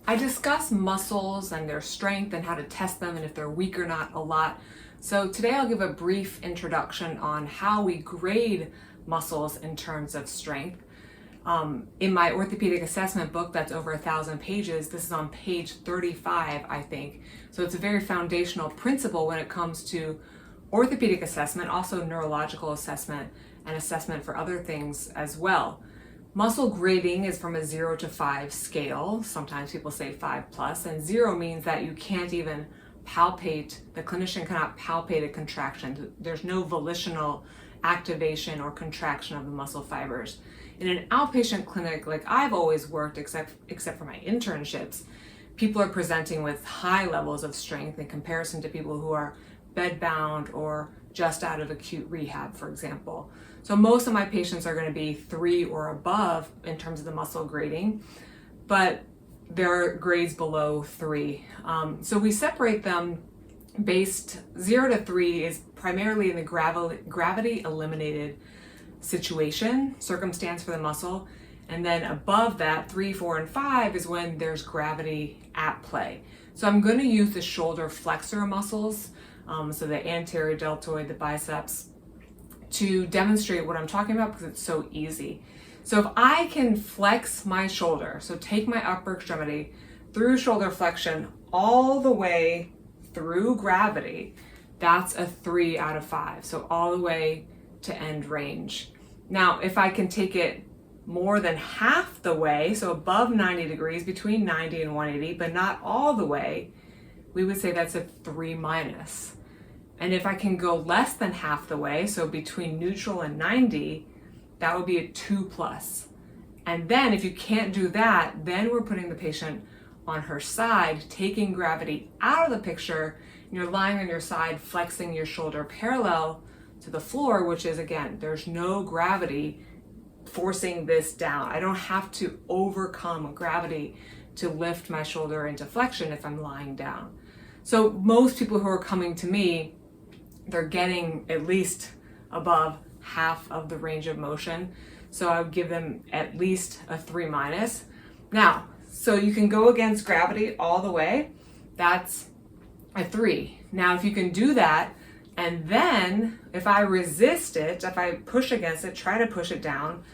I discuss muscles and their strength and how to test them and if they're weak or not a lot. So today I'll give a brief introduction on how we grade muscles in terms of strength. In my orthopedic assessment book, that's over 1,000 pages, this is on page 35, I think. So it's a very foundational principle when it comes to orthopedic assessment, also neurological assessment and assessment for other things as well. Muscle grading is from a 0 to 5 scale. Sometimes people say 5+, and 0 means that you can't even palpate, the clinician cannot palpate a contraction. There's no volitional activation or contraction of the muscle fibers. In an outpatient clinic, like I've always worked, except for my internships, people are presenting with high levels of strength in comparison to people who are bedbound or just out of acute rehab, for example. So most of my patients are going to be 3 or above in terms of the muscle grading, but there are grades below 3. So we separate them based 0 to 3 is primarily in the gravity eliminated circumstance for the muscle. And then above that, 3, 4, and 5 is when there's gravity at play. So I'm going to use the shoulder flexor muscles, so the anterior deltoid, the biceps, to demonstrate what I'm talking about because it's so easy. So if I can flex my shoulder, so take my upper extremity through shoulder flexion all the way through gravity, that's a 3 out of 5. So all the way to end range. Now, if I can take it more than half the way, so above 90 degrees, between 90 and 180, but not all the way, we would say that's a 3-. And if I can go less than half the way, so between neutral and 90, that would be a 2+. And then if you can't do that, then we're putting the patient on her side, taking gravity out of the picture, and you're lying on your side, flexing your shoulder parallel to the floor, which is, again, there's no gravity forcing this down. I don't have to overcome gravity to lift my shoulder into flexion if I'm lying down. So most people who are coming to me, they're getting at least above half of the range of motion. So I would give them at least a 3-. Now, so you can go against gravity all the way, that's a 3. Now, if you can do that, and then if I resist it, if I push against it, try to push it down,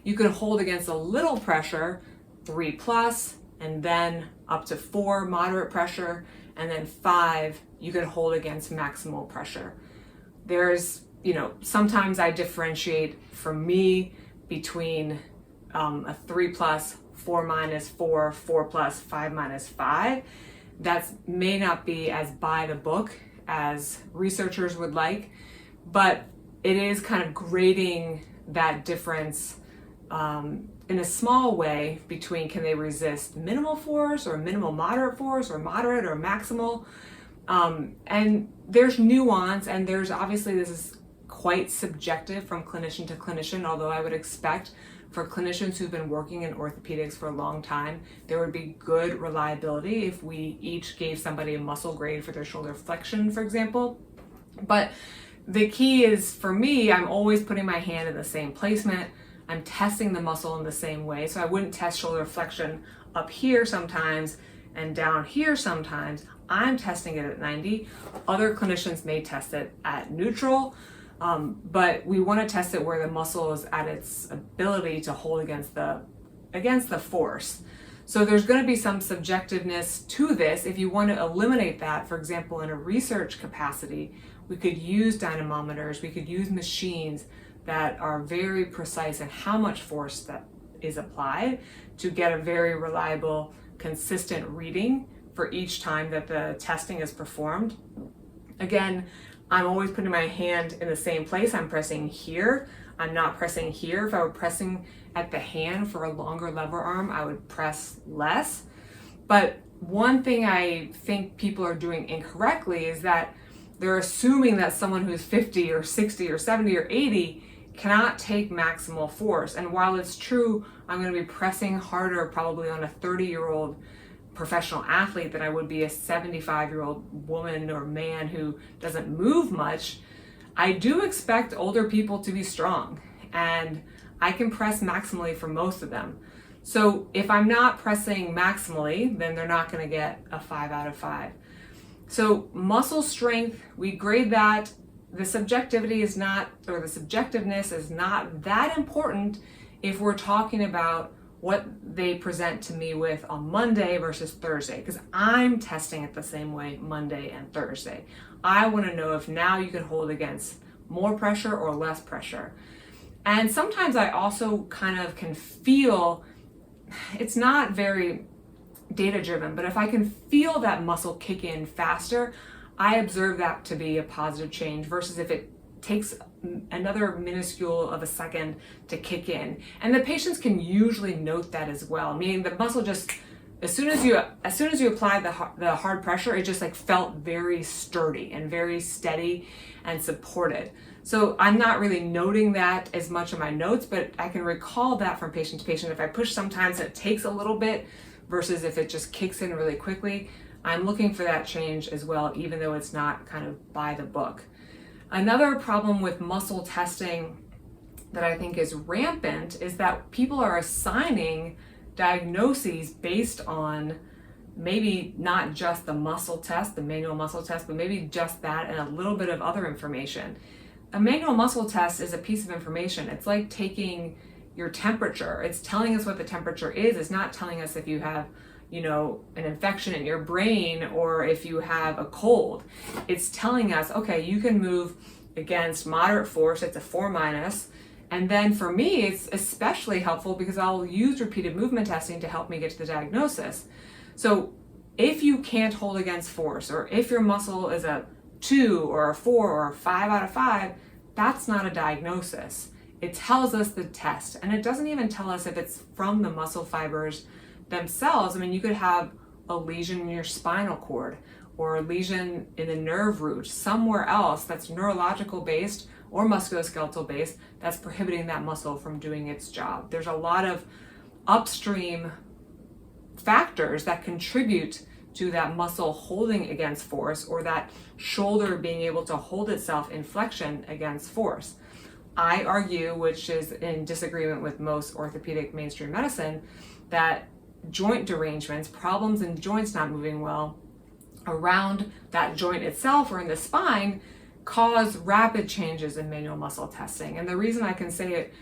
you can hold against a little pressure, 3+, and then up to 4, moderate pressure, and then 5, you can hold against maximal pressure. There's, sometimes I differentiate for me between a 3+, 4-, 4, 4+, 5-5. That may not be as by the book as researchers would like, but it is kind of grading that difference in a small way between can they resist minimal force or minimal moderate force or moderate or maximal. And there's nuance, and there's obviously this is quite subjective from clinician to clinician, although I would expect for clinicians who've been working in orthopedics for a long time, there would be good reliability if we each gave somebody a muscle grade for their shoulder flexion, for example. But the key is, for me, I'm always putting my hand in the same placement. I'm testing the muscle in the same way. So I wouldn't test shoulder flexion up here sometimes and down here sometimes. I'm testing it at 90. Other clinicians may test it at neutral, but we want to test it where the muscle is at its ability to hold against the force. So there's going to be some subjectiveness to this. If you want to eliminate that, for example, in a research capacity, we could use dynamometers, we could use machines that are very precise in how much force that is applied to get a very reliable, consistent reading for each time that the testing is performed. Again, I'm always putting my hand in the same place. I'm pressing here. I'm not pressing here. If I were pressing at the hand for a longer lever arm, I would press less. But one thing I think people are doing incorrectly is that they're assuming that someone who's 50 or 60 or 70 or 80 cannot take maximal force. And while it's true, I'm going to be pressing harder probably on a 30-year-old professional athlete than I would be a 75-year-old woman or man who doesn't move much, I do expect older people to be strong, and I can press maximally for most of them. So if I'm not pressing maximally, then they're not going to get a 5 out of 5. So muscle strength, we grade that. The subjectivity is not, or the subjectiveness is not that important if we're talking about what they present to me with on Monday versus Thursday, because I'm testing it the same way Monday and Thursday. I want to know if now you can hold against more pressure or less pressure. And sometimes I also kind of can feel, it's not very data driven, but if I can feel that muscle kick in faster, I observe that to be a positive change versus if it takes another minuscule of a second to kick in. And the patients can usually note that as well, meaning the muscle just, as soon as you apply the hard pressure, it just like felt very sturdy and very steady and supported. So I'm not really noting that as much in my notes, but I can recall that from patient to patient. If I push sometimes it takes a little bit versus if it just kicks in really quickly, I'm looking for that change as well, even though it's not kind of by the book. Another problem with muscle testing that I think is rampant is that people are assigning diagnoses based on maybe not just the muscle test, the manual muscle test, but maybe just that and a little bit of other information. A manual muscle test is a piece of information. It's like taking your temperature. It's telling us what the temperature is. It's not telling us if you have, an infection in your brain or if you have a cold. It's telling us, okay, you can move against moderate force. It's a 4-. And then for me, it's especially helpful because I'll use repeated movement testing to help me get to the diagnosis. So if you can't hold against force, or if your muscle is a 2 or a 4 or a 5 out of 5, that's not a diagnosis. It tells us the test, and it doesn't even tell us if it's from the muscle fibers themselves. I mean, you could have a lesion in your spinal cord or a lesion in the nerve root somewhere else that's neurological based or musculoskeletal based that's prohibiting that muscle from doing its job. There's a lot of upstream factors that contribute to that muscle holding against force or that shoulder being able to hold itself in flexion against force. I argue, which is in disagreement with most orthopedic mainstream medicine, that joint derangements, problems in joints not moving well around that joint itself or in the spine, cause rapid changes in manual muscle testing. And the reason I can say it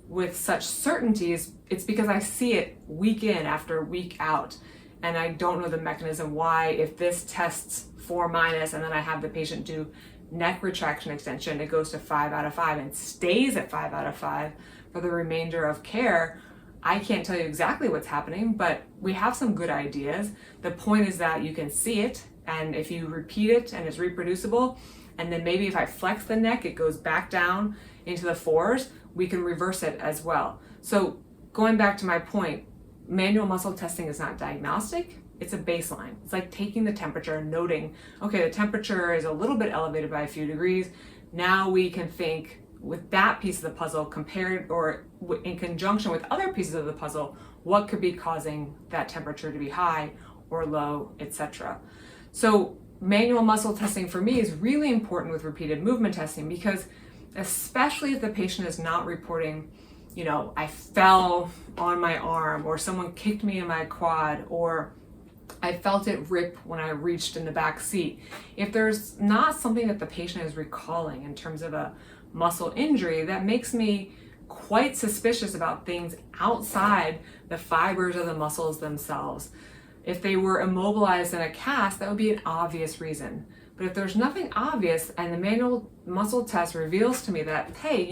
with such certainty is it's because I see it week in after week out. And I don't know the mechanism why, if this tests 4- and then I have the patient do neck retraction extension, it goes to 5 out of 5 and stays at 5 out of 5 for the remainder of care. I can't tell you exactly what's happening, but we have some good ideas. The point is that you can see it, and if you repeat it and it's reproducible, and then maybe if I flex the neck, it goes back down into the 4s, we can reverse it as well. So going back to my point, manual muscle testing is not diagnostic, it's a baseline. It's like taking the temperature and noting, okay, the temperature is a little bit elevated by a few degrees. Now we can think with that piece of the puzzle compared or in conjunction with other pieces of the puzzle, what could be causing that temperature to be high or low, etc. So manual muscle testing for me is really important with repeated movement testing because especially if the patient is not reporting, I fell on my arm or someone kicked me in my quad or I felt it rip when I reached in the back seat. If there's not something that the patient is recalling in terms of a muscle injury, that makes me quite suspicious about things outside the fibers of the muscles themselves. If they were immobilized in a cast, that would be an obvious reason. But if there's nothing obvious and the manual muscle test reveals to me that, hey,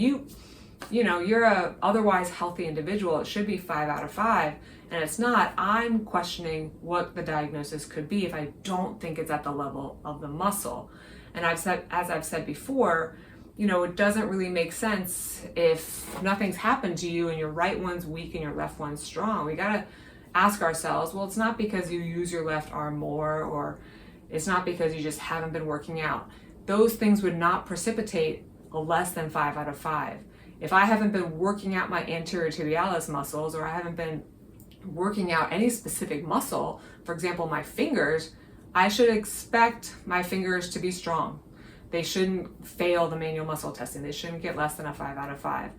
you're a otherwise healthy individual, it should be 5 out of 5, and it's not, I'm questioning what the diagnosis could be if I don't think it's at the level of the muscle. And as I've said before, it doesn't really make sense if nothing's happened to you and your right one's weak and your left one's strong. We gotta ask ourselves, well, it's not because you use your left arm more, or it's not because you just haven't been working out. Those things would not precipitate a less than 5 out of 5. If I haven't been working out my anterior tibialis muscles, or I haven't been working out any specific muscle, for example, my fingers, I should expect my fingers to be strong. They shouldn't fail the manual muscle testing. They shouldn't get less than a 5 out of 5.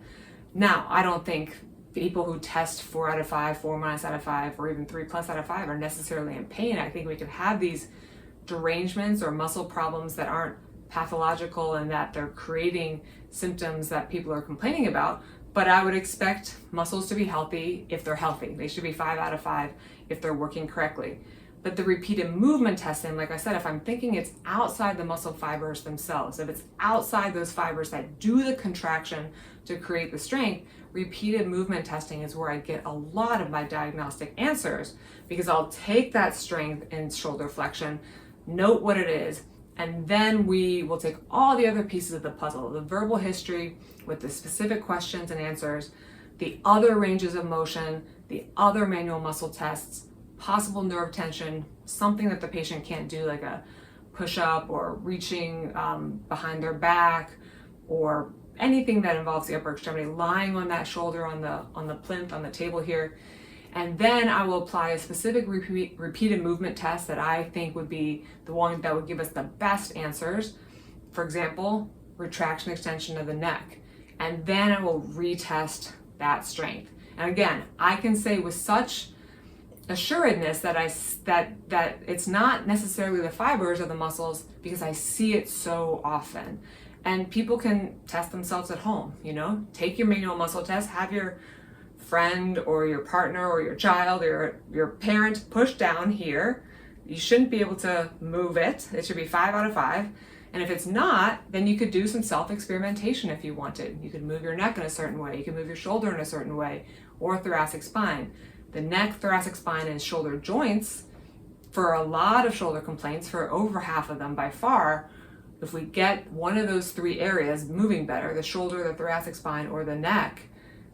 Now, I don't think, people who test 4 out of 5, 4 minus out of 5, or even 3 plus out of 5 are necessarily in pain. I think we could have these derangements or muscle problems that aren't pathological and that they're creating symptoms that people are complaining about. But I would expect muscles to be healthy if they're healthy. They should be 5 out of 5 if they're working correctly. But the repeated movement testing, like I said, if I'm thinking it's outside the muscle fibers themselves, if it's outside those fibers that do the contraction to create the strength, repeated movement testing is where I get a lot of my diagnostic answers, because I'll take that strength in shoulder flexion, note what it is, and then we will take all the other pieces of the puzzle, the verbal history with the specific questions and answers, the other ranges of motion, the other manual muscle tests, possible nerve tension, something that the patient can't do, like a push-up or reaching behind their back, or anything that involves the upper extremity, lying on that shoulder on the plinth on the table here. And then I will apply a specific repeated movement test that I think would be the one that would give us the best answers. For example, retraction extension of the neck. And then I will retest that strength. And again, I can say with such assuredness that it's not necessarily the fibers of the muscles, because I see it so often. And people can test themselves at home, take your manual muscle test, have your friend or your partner or your child or your parent push down here. You shouldn't be able to move it. It should be 5 out of 5. And if it's not, then you could do some self-experimentation if you wanted. You could move your neck in a certain way. You could move your shoulder in a certain way, or thoracic spine. The neck, thoracic spine, and shoulder joints, for a lot of shoulder complaints, for over half of them by far, if we get one of those 3 areas moving better, the shoulder, the thoracic spine, or the neck,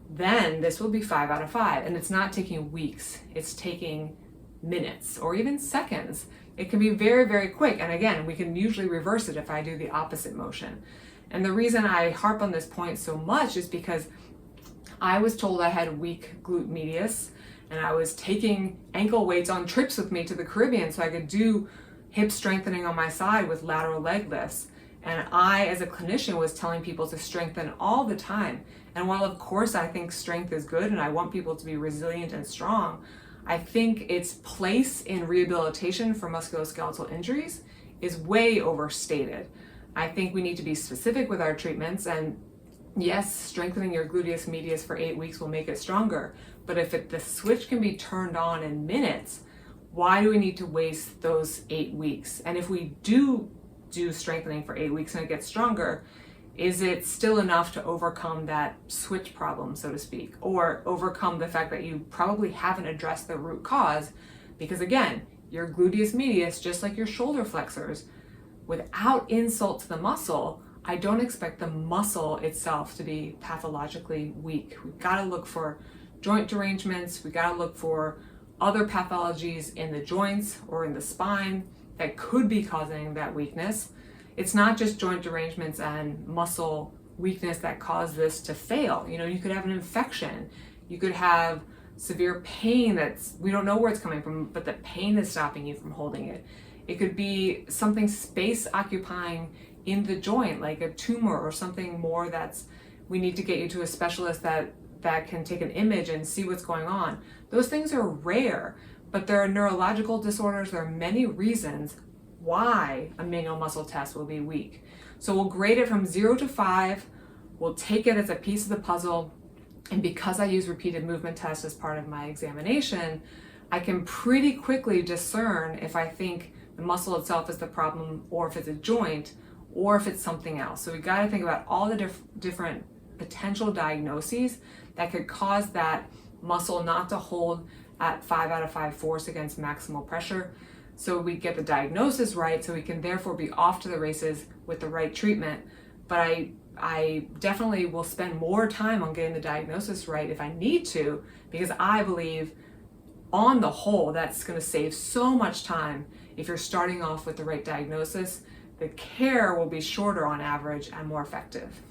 then this will be 5 out of 5. And it's not taking weeks, it's taking minutes or even seconds. It can be very, very quick. And again, we can usually reverse it if I do the opposite motion. And the reason I harp on this point so much is because I was told I had weak glute medius, and I was taking ankle weights on trips with me to the Caribbean so I could do hip strengthening on my side with lateral leg lifts. And I, as a clinician, was telling people to strengthen all the time. And while of course I think strength is good and I want people to be resilient and strong, I think its place in rehabilitation for musculoskeletal injuries is way overstated. I think we need to be specific with our treatments, and yes, strengthening your gluteus medius for 8 weeks will make it stronger, but if the switch can be turned on in minutes, why do we need to waste those 8 weeks? And if we do strengthening for 8 weeks and it gets stronger, is it still enough to overcome that switch problem, so to speak, or overcome the fact that you probably haven't addressed the root cause? Because again, your gluteus medius, just like your shoulder flexors, without insult to the muscle, I don't expect the muscle itself to be pathologically weak. We've got to look for joint derangements. We've got to look for other pathologies in the joints or in the spine that could be causing that weakness. It's not just joint derangements and muscle weakness that cause this to fail. You could have an infection. You could have severe pain we don't know where it's coming from, but the pain is stopping you from holding it. It could be something space occupying in the joint, like a tumor or something more we need to get you to a specialist that can take an image and see what's going on. Those things are rare, but there are neurological disorders. There are many reasons why a manual muscle test will be weak. So we'll grade it from 0 to 5. We'll take it as a piece of the puzzle. And because I use repeated movement tests as part of my examination, I can pretty quickly discern if I think the muscle itself is the problem, or if it's a joint, or if it's something else. So we got to think about all the different potential diagnoses that could cause that muscle not to hold at 5 out of 5 force against maximal pressure. So we get the diagnosis right, so we can therefore be off to the races with the right treatment. But I definitely will spend more time on getting the diagnosis right if I need to, because I believe on the whole that's going to save so much time. If you're starting off with the right diagnosis, the care will be shorter on average and more effective.